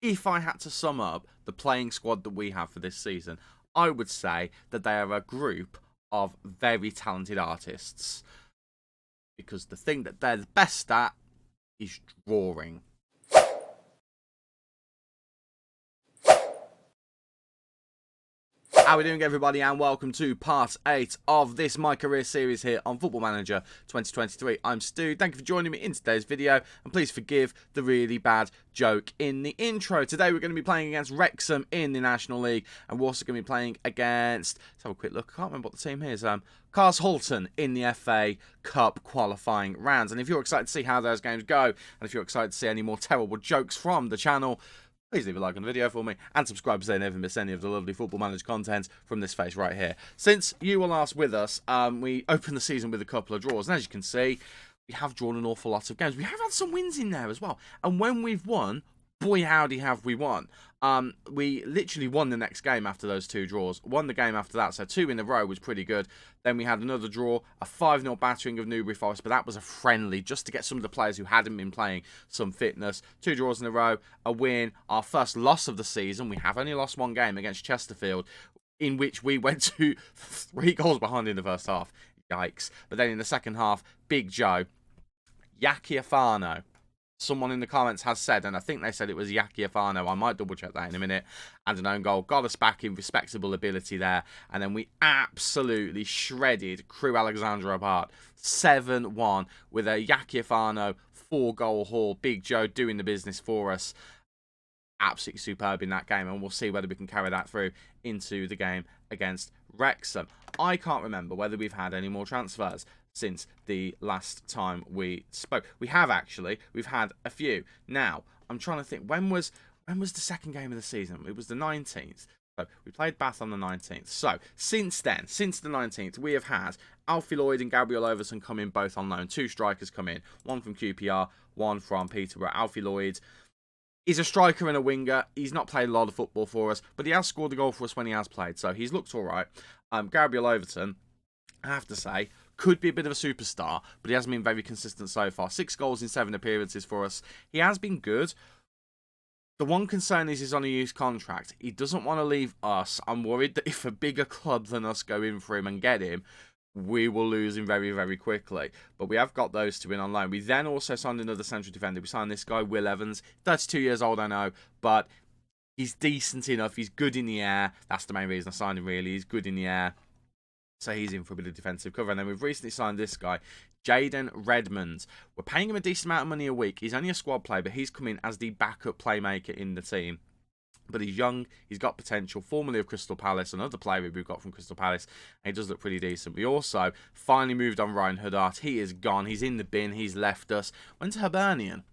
if I had to sum up the playing squad that we have for this season, I would say that they are a group of very talented artists. Because the thing that they're the best at is drawing. How are we doing, everybody, and welcome to part 8 of this Mycareer series here on Football Manager 2023. I'm Stu, thank you for joining me in today's video, and please forgive the really bad joke in the intro. Today we're going to be playing against Wrexham in the National League, and we're also going to be playing against, let's have a quick look, I can't remember what the team is, Carshalton in the FA Cup qualifying rounds. And if you're excited to see how those games go, and if you're excited to see any more terrible jokes from the channel, please leave a like on the video for me and subscribe so you never miss any of the lovely Football Manager content from this face right here. Since you were last with us, we opened the season with a couple of draws. And as you can see, we have drawn an awful lot of games. We have had some wins in there as well. And when we've won, boy howdy have we won. We literally won the next game after those two draws. Won the game after that, so 2 in a row was pretty good. Then we had another draw, a 5-0 battering of Newbury Forest, but that was a friendly, just to get some of the players who hadn't been playing some fitness. 2 draws in a row, a win, our first loss of the season. We have only lost 1 game against Chesterfield, in which we went to 3 goals behind in the first half. Yikes. But then in the second half, Big Joe, Yakiafano. Someone in the comments has said, and I think they said it was Yakiafano, I might double check that in a minute, and an own goal. Got us back in respectable ability there. And then we absolutely shredded Crew Alexandra apart. 7-1 with a Yakiafano 4-goal haul. Big Joe doing the business for us. Absolutely superb in that game, and we'll see whether we can carry that through into the game against Wrexham. I can't remember whether we've had any more transfers since the last time we spoke. We have actually. We've had a few. Now, I'm trying to think, when was the second game of the season? It was the 19th. So we played Bath on the 19th. So since then, since the 19th, we have had Alfie Lloyd and Gabriel Overton come in both on loan. 2 strikers come in. 1 from QPR, 1 from Peterborough. Alfie Lloyd is a striker and a winger. He's not played a lot of football for us, but he has scored a goal for us when he has played. So he's looked all right. Gabriel Overton, I have to say, could be a bit of a superstar, but he hasn't been very consistent so far. 6 goals in 7 appearances for us. He has been good. The one concern is he's on a youth contract. He doesn't want to leave us. I'm worried that if a bigger club than us go in for him and get him, we will lose him very, very quickly. But we have got those 2 in on loan. We then also signed another central defender. We signed this guy, Will Evans. 32 years old, I know, but he's decent enough. He's good in the air. That's the main reason I signed him, really. He's good in the air. So he's in for a bit of defensive cover. And then we've recently signed this guy, Jaden Redmond. We're paying him a decent amount of money a week. He's only a squad player, but he's come in as the backup playmaker in the team. But he's young, he's got potential, formerly of Crystal Palace, another player we've got from Crystal Palace, and he does look pretty decent. We also finally moved on Ryan Huddart. He is gone, he's in the bin, he's left us. Went to Hibernian.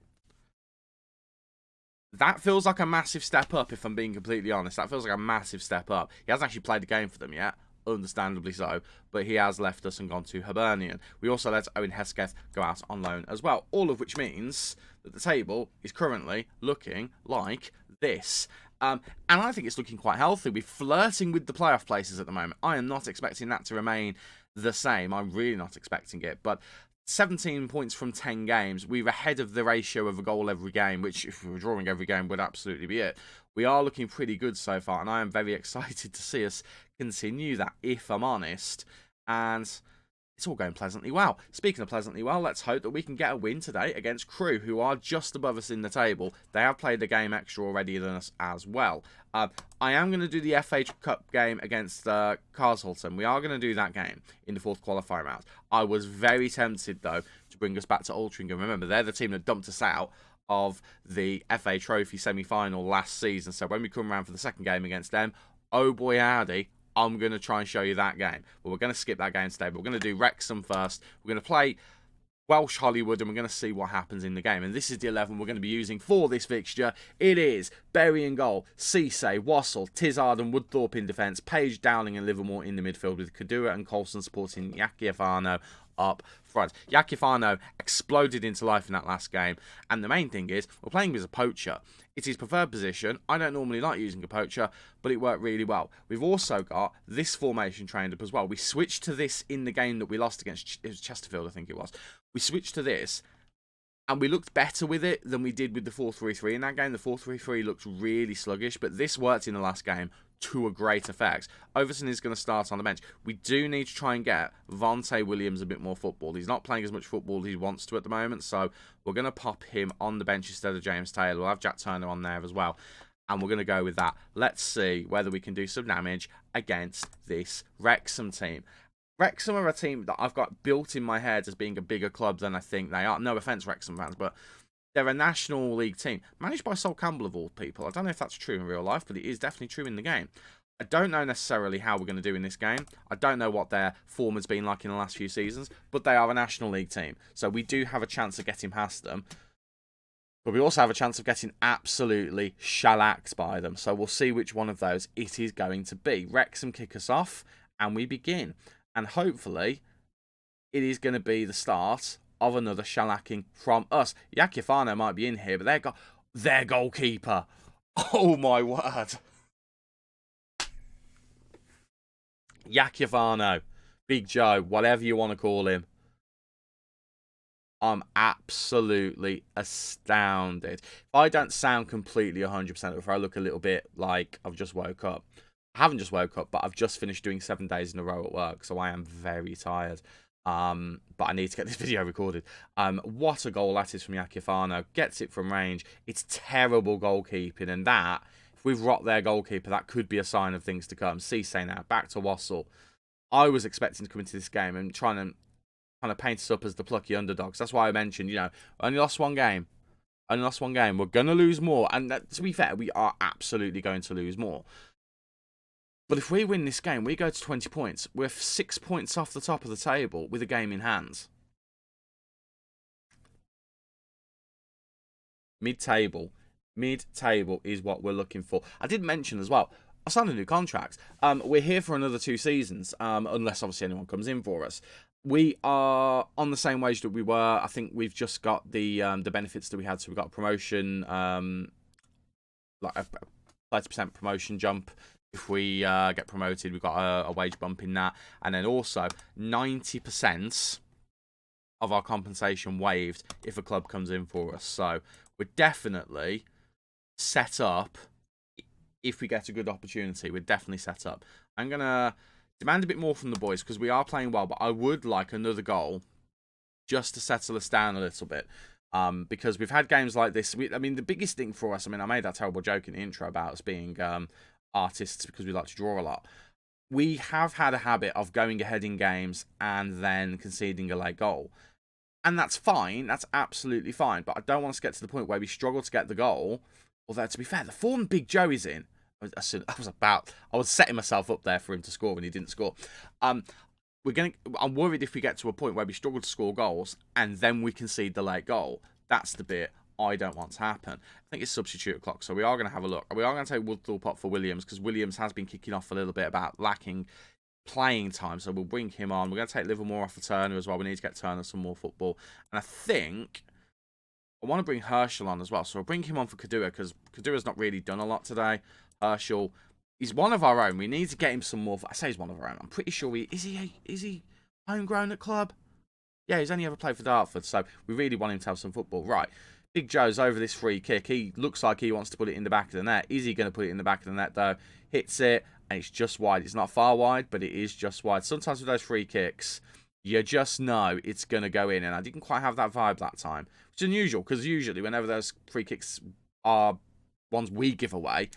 That feels like a massive step up, if I'm being completely honest. That feels like a massive step up. He hasn't actually played the game for them yet, understandably so, but he has left us and gone to Hibernian. We also let Owen Hesketh go out on loan as well, all of which means that the table is currently looking like this. And I think it's looking quite healthy. We're flirting with the playoff places at the moment. I am not expecting that to remain the same. I'm really not expecting it, but 17 points from 10 games. We're ahead of the ratio of a goal every game, which if we were drawing every game would absolutely be it. We are looking pretty good so far, and I am very excited to see us continue that, if I'm honest. And it's all going pleasantly well. Speaking of pleasantly well, let's hope that we can get a win today against Crew, who are just above us in the table. They have played a game extra already than us as well. I am going to do the FA Cup game against Carshalton. We are going to do that game in the 4th qualifying round. I was very tempted, though, to bring us back to Altrincham. Remember, they're the team that dumped us out of the FA Trophy semi-final last season. So when we come around for the second game against them, oh boy howdy, I'm going to try and show you that game. But we're going to skip that game today. But we're going to do Wrexham first. We're going to play Welsh Hollywood, and we're going to see what happens in the game. And this is the 11 we're going to be using for this fixture. It is Berry in goal, Cisse, Wassell, Tizard and Woodthorpe in defence, Page, Dowling and Livermore in the midfield, with Kadua and Coulson supporting Yakiafano up front. Yakiafano exploded into life in that last game, and the main thing is we're playing him as a poacher. It's his preferred position. I don't normally like using a poacher, but it worked really well. We've also got this formation trained up as well. We switched to this in the game that we lost against Chesterfield, I think it was. We switched to this, And we looked better with it than we did with the 4-3-3 in that game. The 4-3-3 looked really sluggish, but this worked in the last game to a great effect. Overton is going to start on the bench. We do need to try and get Vontae Williams a bit more football. He's not playing as much football as he wants to at the moment, so we're going to pop him on the bench instead of James Taylor. We'll have Jack Turner on there as well, and we're going to go with that. Let's see whether we can do some damage against this Wrexham team. Wrexham are a team that I've got built in my head as being a bigger club than I think they are. No offence, Wrexham fans, but they're a National League team managed by Sol Campbell of all people. I don't know if that's true in real life, but it is definitely true in the game. I don't know necessarily how we're going to do in this game. I don't know what their form has been like in the last few seasons, but they are a National League team. So we do have a chance of getting past them. But we also have a chance of getting absolutely shellacked by them. So we'll see which one of those it is going to be. Wrexham kick us off, and we begin. And hopefully, it is going to be the start of another shellacking from us. Yakifano might be in here, but their goalkeeper. Oh, my word. Yakifano, Big Joe, whatever you want to call him. I'm absolutely astounded. If I don't sound completely 100%, or if I look a little bit like I've just woke up, I haven't just woke up, but I've just finished doing 7 days in a row at work, so I am very tired. But I need to get this video recorded. What a goal that is from Yakifano. Gets it from range. It's terrible goalkeeping, and that, if we've rocked their goalkeeper, that could be a sign of things to come. Cisse now, back to Wassell. I was expecting to come into this game and trying to kind of paint us up as the plucky underdogs. That's why I mentioned, only lost one game. Only lost one game. We're going to lose more. And to be fair, we are absolutely going to lose more. But if we win this game, we go to 20 points. We're 6 points off the top of the table with a game in hand. Mid-table. Mid-table is what we're looking for. I did mention as well, I signed a new contract. We're here for another 2 seasons, unless obviously anyone comes in for us. We are on the same wage that we were. I think we've just got the benefits that we had. So we got a promotion, like a 30% promotion jump. If we get promoted, we've got a wage bump in that. And then also 90% of our compensation waived if a club comes in for us. So we're definitely set up. If we get a good opportunity, we're definitely set up. I'm going to demand a bit more from the boys because we are playing well, but I would like another goal just to settle us down a little bit. Because we've had games like this. The biggest thing for us, I made that terrible joke in the intro about us being artists because we like to draw a lot. We have had a habit of going ahead in games and then conceding a late goal. And that's fine. That's absolutely fine. But I don't want us to get to the point where we struggle to get the goal. Although, to be fair, the form Big Joe is in, I was setting myself up there for him to score when he didn't score. I'm worried if we get to a point where we struggle to score goals and then we concede the late goal. That's the bit I don't want to happen. I think it's substitute o'clock, so we are going to have a look. We are going to take Woodthorpe up for Williams because Williams has been kicking off a little bit about lacking playing time, so we'll bring him on. We're going to take Livermore off for Turner as well. We need to get Turner some more football. And I think I want to bring Herschel on as well, so we'll bring him on for Kadua because Kadua's not really done a lot today. Herschel, he's one of our own. We need to get him some more. I say he's one of our own. I'm pretty sure is he homegrown at club? Yeah, he's only ever played for Dartford, so we really want him to have some football. Right. Big Joe's over this free kick. He looks like he wants to put it in the back of the net. Is he going to put it in the back of the net, though? Hits it, and it's just wide. It's not far wide, but it is just wide. Sometimes with those free kicks, you just know it's going to go in, and I didn't quite have that vibe that time, which is unusual, because usually whenever those free kicks are ones we give away,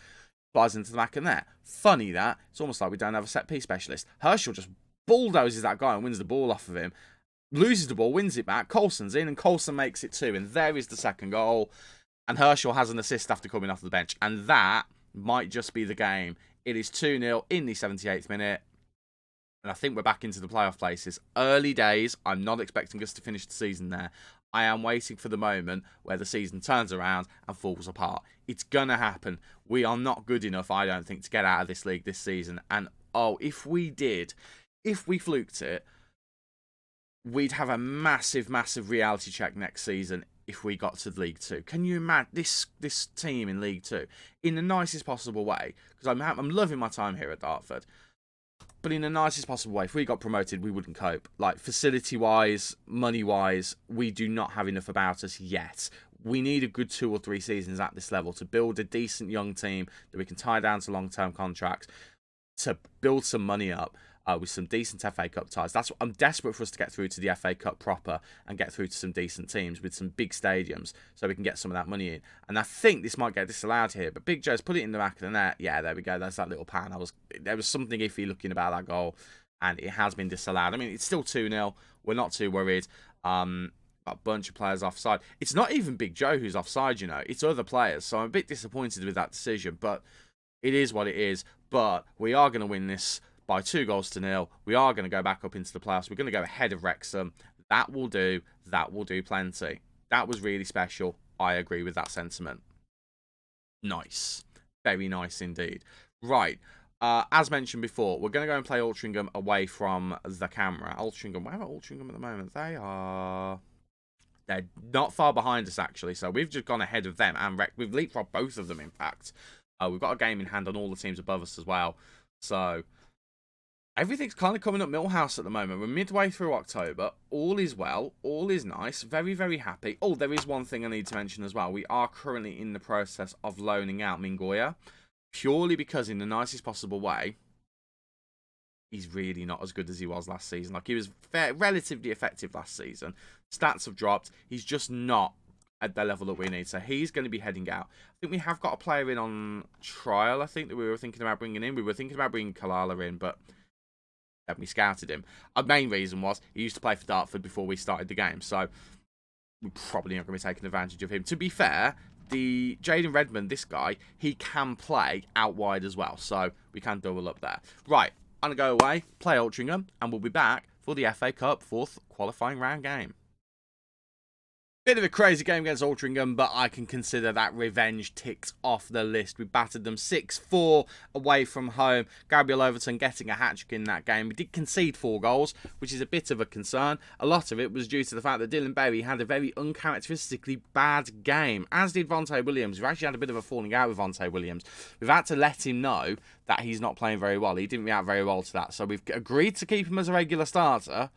flies into the back of the net. Funny that. It's almost like we don't have a set-piece specialist. Herschel just bulldozes that guy and wins the ball off of him. Loses the ball, wins it back. Coulson's in, and Coulson makes it 2. And there is the second goal. And Herschel has an assist after coming off the bench. And that might just be the game. It is 2-0 in the 78th minute. And I think we're back into the playoff places. Early days. I'm not expecting us to finish the season there. I am waiting for the moment where the season turns around and falls apart. It's going to happen. We are not good enough, I don't think, to get out of this league this season. And, if we did, if we fluked it, we'd have a massive, massive reality check next season if we got to League 2. Can you imagine this team in League 2? In the nicest possible way. Because I'm loving my time here at Dartford. But in the nicest possible way, if we got promoted, we wouldn't cope. Like, facility-wise, money-wise, we do not have enough about us yet. We need a good 2 or 3 seasons at this level to build a decent young team that we can tie down to long-term contracts, to build some money up with some decent FA Cup ties. That's what I'm desperate for us to get through to the FA Cup proper and get through to some decent teams with some big stadiums so we can get some of that money in. And I think this might get disallowed here, but Big Joe's put it in the back of the net. Yeah, there we go. That's that little pan. There was something iffy looking about that goal, and it has been disallowed. I mean, it's still 2-0. We're not too worried. A bunch of players offside. It's not even Big Joe who's offside, you know. It's other players. So I'm a bit disappointed with that decision, but it is what it is. But we are going to win this by 2-0. We are going to go back up into the playoffs. We're going to go ahead of Wrexham. That will do. That will do plenty. That was really special. I agree with that sentiment. Nice. Very nice indeed. Right. As mentioned before, we're going to go and play Altrincham away from the camera. Altrincham. Where are Altrincham at the moment? They're not far behind us, actually. So we've just gone ahead of them. And we've leapfrogged both of them, in fact. We've got a game in hand on all the teams above us as well. So everything's kind of coming up Millhouse at the moment. We're midway through October. All is well. All is nice. Very, very happy. Oh, there is one thing I need to mention as well. We are currently in the process of loaning out Mycareer. Purely because, in the nicest possible way, he's really not as good as he was last season. Like, he was relatively effective last season. Stats have dropped. He's just not at the level that we need. So he's going to be heading out. I think we have got a player in on trial, I think, that we were thinking about bringing in. We were thinking about bringing Kalala in, but we scouted him. Our main reason was he used to play for Dartford before we started the game. So we're probably not going to be taking advantage of him. To be fair, the Jaden Redmond, this guy, he can play out wide as well. So we can double up there. Right, I'm going to go away, play Altrincham, and we'll be back for the FA Cup 4th qualifying round game. Bit of a crazy game against Altrincham, but I can consider that revenge ticked off the list. We battered them 6-4 away from home. Gabriel Overton getting a hat-trick in that game. We did concede 4 goals, which is a bit of a concern. A lot of it was due to the fact that Dylan Berry had a very uncharacteristically bad game, as did Vontae Williams. We've actually had a bit of a falling out with Vontae Williams. We've had to let him know that he's not playing very well. He didn't react very well to that, so we've agreed to keep him as a regular starter.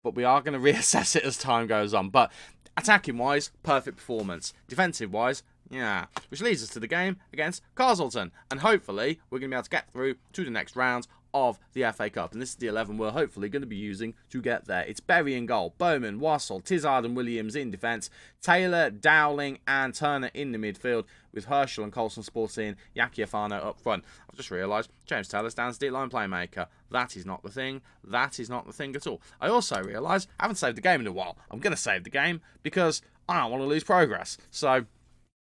But we are going to reassess it as time goes on. But attacking-wise, perfect performance. Defensive-wise, yeah. Which leads us to the game against Carshalton. And hopefully, we're going to be able to get through to the next round of the FA Cup. And this is the 11 we're hopefully going to be using to get there. It's Berry in goal, Bowman, Wassell, Tizard and Williams in defence, Taylor, Dowling and Turner in the midfield, with Herschel and Coulson sporting Yaki Afano up front. I've just realised James Taylor's down as deep line playmaker. That is not the thing. That is not the thing at all. I also realise I haven't saved the game in a while. I'm going to save the game because I don't want to lose progress. So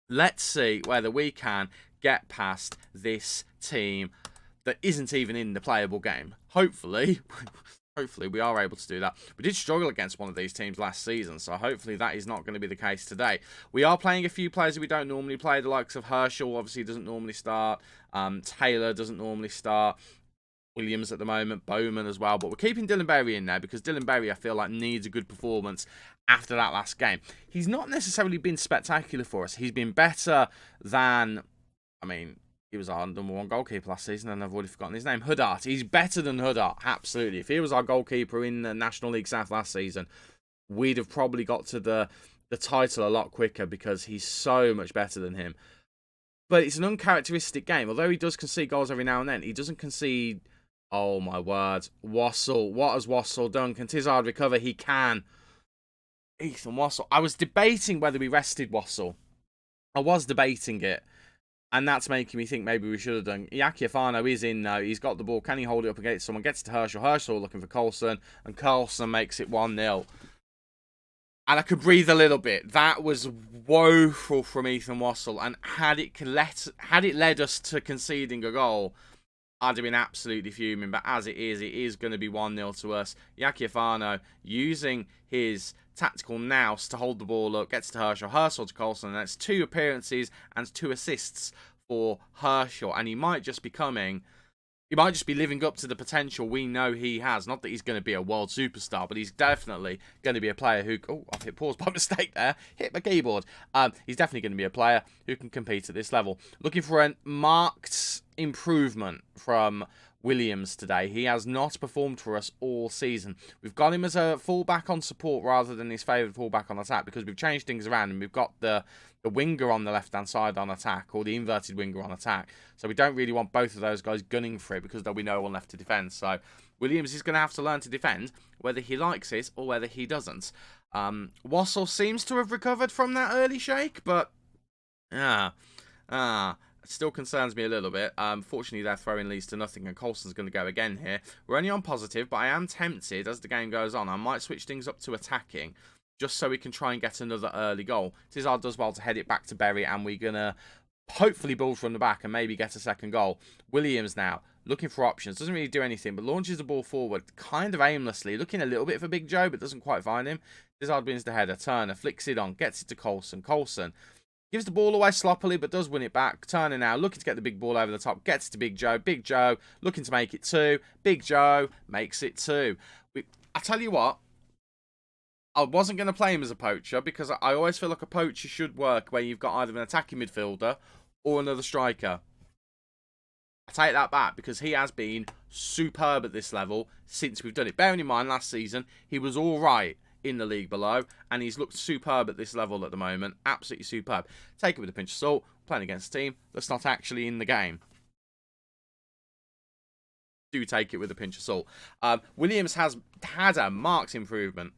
let's see whether we can get past this team that isn't even in the playable game. Hopefully we are able to do that. We did struggle against one of these teams last season, so hopefully that is not going to be the case today. We are playing a few players that we don't normally play. The likes of Herschel obviously doesn't normally start. Taylor doesn't normally start. Williams at the moment. Bowman as well. But we're keeping Dylan Berry in there because Dylan Berry, I feel like, needs a good performance after that last game. He's not necessarily been spectacular for us. He's been better than, I mean, he was our #1 goalkeeper last season, and I've already forgotten his name. Huddart. He's better than Huddart, absolutely. If he was our goalkeeper in the National League South last season, we'd have probably got to the title a lot quicker because he's so much better than him. But it's an uncharacteristic game. Although he does concede goals every now and then, he doesn't concede. Oh, my word. Wassell. What has Wassell done? Can Tizard recover? He can. Ethan Wassell. I was debating whether we rested Wassell. I was debating it. And that's making me think maybe we should have done. Yaki Afano is in now. He's got the ball. Can he hold it up against someone? Gets it to Herschel. Herschel looking for Coulson. And Coulson makes it 1-0. And I could breathe a little bit. That was woeful from Ethan Wassell. And had it led us to conceding a goal, I'd have been absolutely fuming. But as it is going to be 1-0 to us. Yaki Afano using his tactical nous to hold the ball up, gets to Herschel, Herschel to Coulson, and that's 2 appearances and 2 assists for Herschel, and he might just be living up to the potential we know he has. Not that he's going to be a world superstar, but he's definitely going to be a player who, oh, I've hit pause by mistake there, hit my keyboard. He's definitely going to be a player who can compete at this level. Looking for a marked improvement from Williams today. He has not performed for us all season. We've got him as a fullback on support rather than his favoured fullback on attack because we've changed things around and we've got the winger on the left-hand side on attack, or the inverted winger on attack. So we don't really want both of those guys gunning for it because there'll be no one left to defend. So Williams is going to have to learn to defend, whether he likes it or whether he doesn't. Wassell seems to have recovered from that early shake, but it still concerns me a little bit. Fortunately, their throwing leads to nothing, and Coulson's going to go again here. We're only on positive, but I am tempted as the game goes on. I might switch things up to attacking, just so we can try and get another early goal. Tizard does well to head it back to Berry, and we're going to hopefully build from the back and maybe get a second goal. Williams now, looking for options. Doesn't really do anything, but launches the ball forward kind of aimlessly. Looking a little bit for Big Joe, but doesn't quite find him. Tizard wins the header. Turner flicks it on, gets it to Coulson. Coulson gives the ball away sloppily, but does win it back. Turner now looking to get the big ball over the top. Gets to Big Joe. Big Joe looking to make it 2. Big Joe makes it 2. I tell you what, I wasn't going to play him as a poacher because I always feel like a poacher should work where you've got either an attacking midfielder or another striker. I take that back because he has been superb at this level since we've done it. Bearing in mind, last season, he was all right in the league below, and he's looked superb at this level at the moment. Absolutely superb. Take it with a pinch of salt. Playing against a team that's not actually in the game. Do take it with a pinch of salt. Williams has had a marked improvement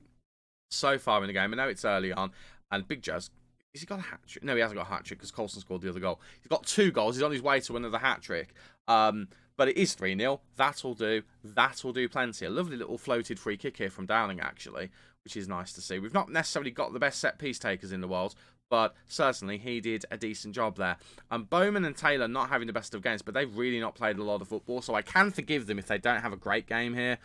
so far in the game. I know it's early on, and Big Joe's... Has he got a hat-trick? No, he hasn't got a hat-trick because Coulson scored the other goal. He's got 2 goals. He's on his way to another hat-trick. But it is 3-0. That'll do. That'll do plenty. A lovely little floated free kick here from Dowling, actually, which is nice to see. We've not necessarily got the best set-piece takers in the world, but certainly he did a decent job there. Bowman and Taylor not having the best of games, but they've really not played a lot of football, so I can forgive them if they don't have a great game here.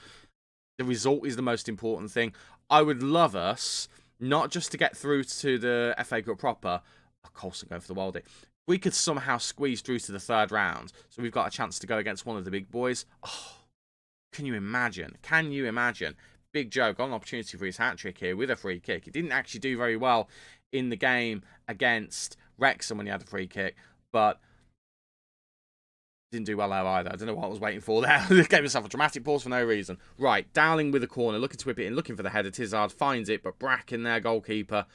The result is the most important thing. I would love us not just to get through to the FA Cup proper. Oh, Coulson going for the worldie. We could somehow squeeze through to the 3rd round, so we've got a chance to go against one of the big boys. Oh, can you imagine? Can you imagine? Big Joe got an opportunity for his hat-trick here with a free kick. He didn't actually do very well in the game against Wrexham when he had a free kick, but didn't do well there either. I don't know what I was waiting for there. Gave himself a dramatic pause for no reason. Right, Dowling with a corner, looking to whip it in, looking for the header. Tizard finds it, but Bracken, their goalkeeper,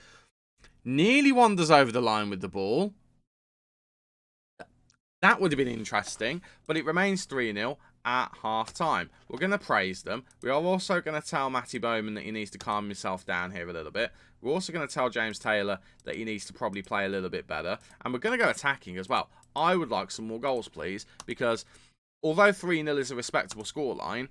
nearly wanders over the line with the ball. That would have been interesting, but it remains 3-0 at half-time. We're going to praise them. We are also going to tell Matty Bowman that he needs to calm himself down here a little bit. We're also going to tell James Taylor that he needs to probably play a little bit better. And we're going to go attacking as well. I would like some more goals, please, because although 3-0 is a respectable scoreline,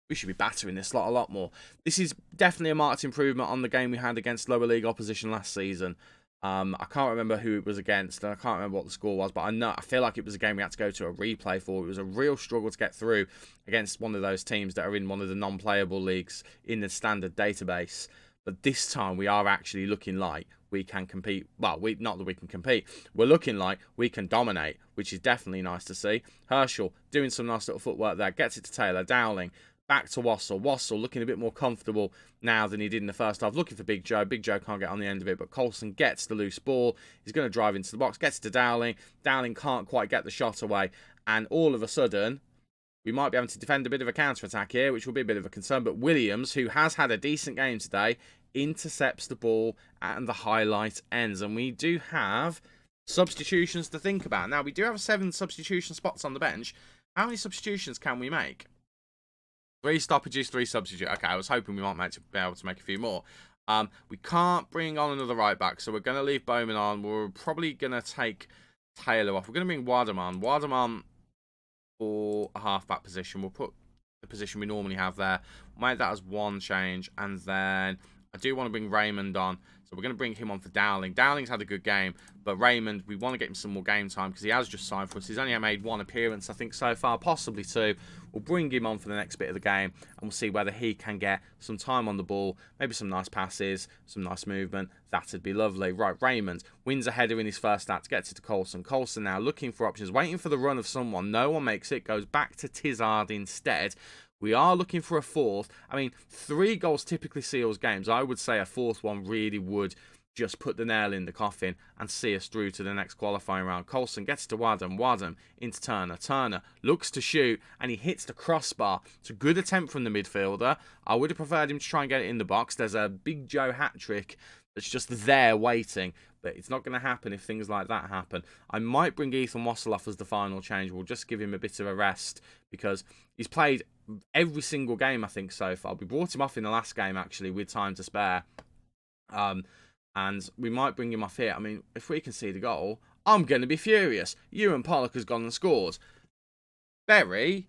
we should be battering this lot a lot more. This is definitely a marked improvement on the game we had against lower league opposition last season. I can't remember who it was against, and I can't remember what the score was, but I feel like it was a game we had to go to a replay for. It was a real struggle to get through against one of those teams that are in one of the non-playable leagues in the standard database. But this time we are actually looking like we can compete. Well, not that we can compete. We're looking like we can dominate, which is definitely nice to see. Herschel doing some nice little footwork there. Gets it to Taylor. Dowling. Back to Wassell. Wassell looking a bit more comfortable now than he did in the first half. Looking for Big Joe. Big Joe can't get on the end of it, but Coulson gets the loose ball. He's going to drive into the box. Gets it to Dowling. Dowling can't quite get the shot away. And all of a sudden, we might be able to defend a bit of a counter-attack here, which will be a bit of a concern. But Williams, who has had a decent game today, intercepts the ball and the highlight ends. And we do have substitutions to think about. Now, we do have 7 substitution spots on the bench. How many substitutions can we make? 3 stoppages, 3 substitutes. Okay, I was hoping we might be able to make a few more. We can't bring on another right back, so we're going to leave Bowman on. We're probably going to take Taylor off. We're going to bring Wadham on. Wadham on for a half-back position. We'll put the position we normally have there. We'll make that as 1 change, and then I do want to bring Raymond on. So we're going to bring him on for Dowling. Dowling's had a good game, but Raymond, we want to get him some more game time because he has just signed for us. He's only made 1 appearance, I think, so far, possibly 2. We'll bring him on for the next bit of the game, and we'll see whether he can get some time on the ball, maybe some nice passes, some nice movement. That'd be lovely. Right, Raymond wins a header in his first act, gets it to Coulson. Coulson now looking for options, waiting for the run of someone. No one makes it, goes back to Tizard instead. We are looking for a 4th. I mean, 3 goals typically seals games. I would say a 4th one really would just put the nail in the coffin and see us through to the next qualifying round. Coulson gets to Wadham into Turner. Turner looks to shoot, and he hits the crossbar. It's a good attempt from the midfielder. I would have preferred him to try and get it in the box. There's a Big Joe hat-trick that's just there waiting, but it's not going to happen if things like that happen. I might bring Ethan Wassell off as the final change. We'll just give him a bit of a rest because he's played every single game, I think, so far. We brought him off in the last game, actually, with time to spare. And we might bring him off here. I mean, if we can see the goal, I'm going to be furious. Ewan Pollock has gone and scored. Berry,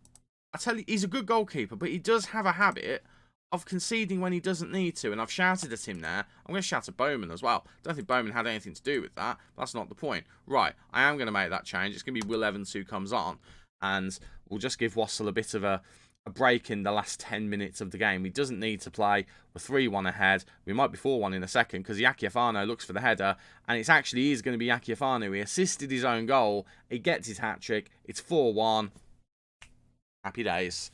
I tell you, he's a good goalkeeper, but he does have a habit of conceding when he doesn't need to. And I've shouted at him there. I'm going to shout at Bowman as well. Don't think Bowman had anything to do with that. But that's not the point. Right, I am going to make that change. It's going to be Will Evans who comes on. And we'll just give Wassell a bit of a break in the last 10 minutes of the game. He doesn't need to play. We're 3-1 ahead. We might be 4-1 in a second because Yaki Afano looks for the header, and it's actually is going to be Yaki Afano. He assisted his own goal. He gets his hat-trick. It's 4-1. Happy days.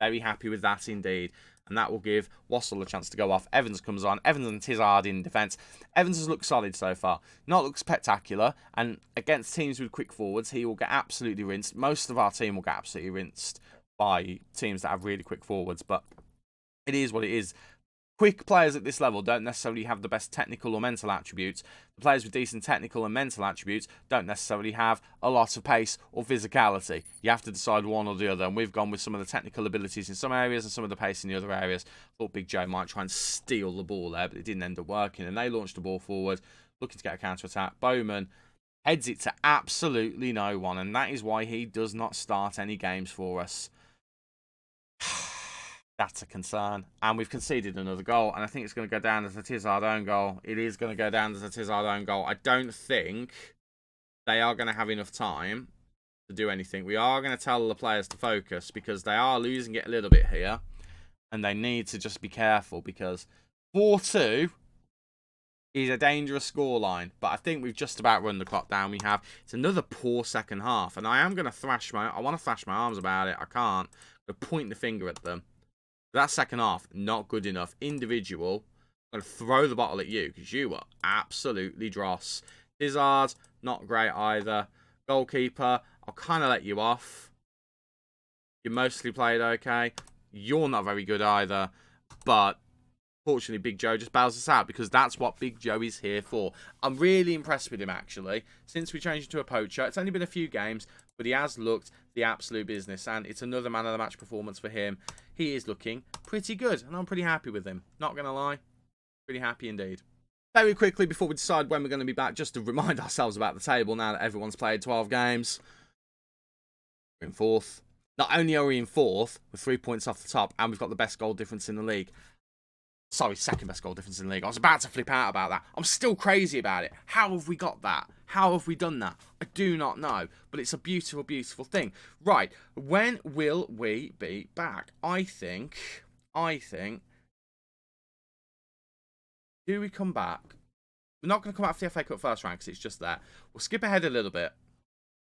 Very happy with that indeed. And that will give Wassell a chance to go off. Evans comes on. Evans and Tizard in defence. Evans has looked solid so far. Not looked spectacular. And against teams with quick forwards, he will get absolutely rinsed. Most of our team will get absolutely rinsed by teams that have really quick forwards, but it is what it is. Quick players at this level don't necessarily have the best technical or mental attributes. The players with decent technical and mental attributes don't necessarily have a lot of pace or physicality. You have to decide one or the other, and we've gone with some of the technical abilities in some areas and some of the pace in the other areas. Thought Big Joe might try and steal the ball there, but it didn't end up working, and they launched the ball forward, looking to get a counter-attack. Bowman heads it to absolutely no one, and that is why he does not start any games for us. That's a concern. And we've conceded another goal. And I think it's going to go down as a Tizard own goal. It is going to go down as a Tizard own goal. I don't think they are going to have enough time to do anything. We are going to tell the players to focus because they are losing it a little bit here. And they need to just be careful because 4-2 is a dangerous scoreline. But I think we've just about run the clock down. It's another poor second half. And I am going to I want to thrash my arms about it. I can't. I'm going to point the finger at them. That second half, not good enough. Individual, I'm going to throw the bottle at you because you were absolutely dross. Tizard, not great either. Goalkeeper, I'll kind of let you off. You mostly played okay. You're not very good either. But fortunately, Big Joe just bails us out because that's what Big Joe is here for. I'm really impressed with him, actually. Since we changed him to a poacher, it's only been a few games, but he has looked the absolute business. And it's another man of the match performance for him. He is looking pretty good, and I'm pretty happy with him. Not going to lie. Pretty happy indeed. Very quickly, before we decide when we're going to be back, just to remind ourselves about the table now that everyone's played 12 games. We're in fourth. Not only are we in fourth, with 3 points off the top, and we've got the best goal difference in the league. Sorry, second best goal difference in the league. I was about to flip out about that. I'm still crazy about it. How have we got that? How have we done that? I do not know. But it's a beautiful, beautiful thing. Right. When will we be back? I think... Do we come back? We're not going to come back for the FA Cup first round because it's just there. We'll skip ahead a little bit.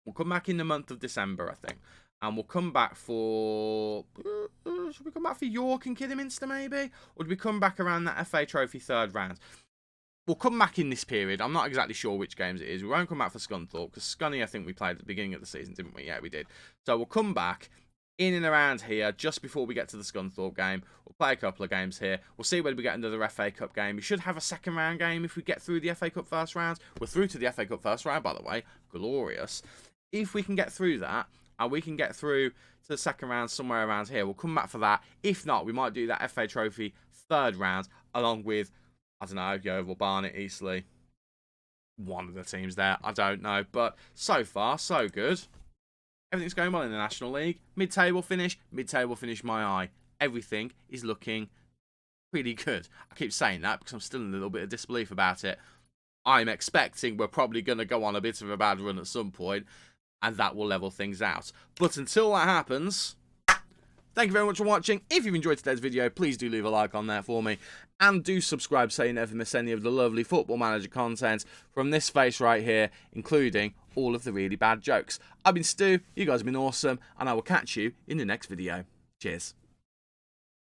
We'll come back in the month of December, I think. And we'll come back for... should we come back for York and Kidderminster, maybe? Or do we come back around that FA Trophy third round? We'll come back in this period. I'm not exactly sure which games it is. We won't come back for Scunthorpe, because Scunny, I think we played at the beginning of the season, didn't we? Yeah, we did. So we'll come back in and around here just before we get to the Scunthorpe game. We'll play a couple of games here. We'll see whether we get another FA Cup game. We should have a second round game if we get through the FA Cup first round. We're through to the FA Cup first round, by the way. Glorious. If we can get through that, and we can get through to the second round somewhere around here, we'll come back for that. If not, we might do that FA Trophy third round, along with, I don't know, Yeovil, Barnet, Eastleigh. One of the teams there, I don't know. But so far, so good. Everything's going well in the National League. Mid-table finish my eye. Everything is looking pretty good. I keep saying that because I'm still in a little bit of disbelief about it. I'm expecting we're probably going to go on a bit of a bad run at some point, and that will level things out. But until that happens, thank you very much for watching. If you've enjoyed today's video, please do leave a like on there for me. And do subscribe so you never miss any of the lovely Football Manager content from this face right here, including all of the really bad jokes. I've been Stu, you guys have been awesome, and I will catch you in the next video. Cheers.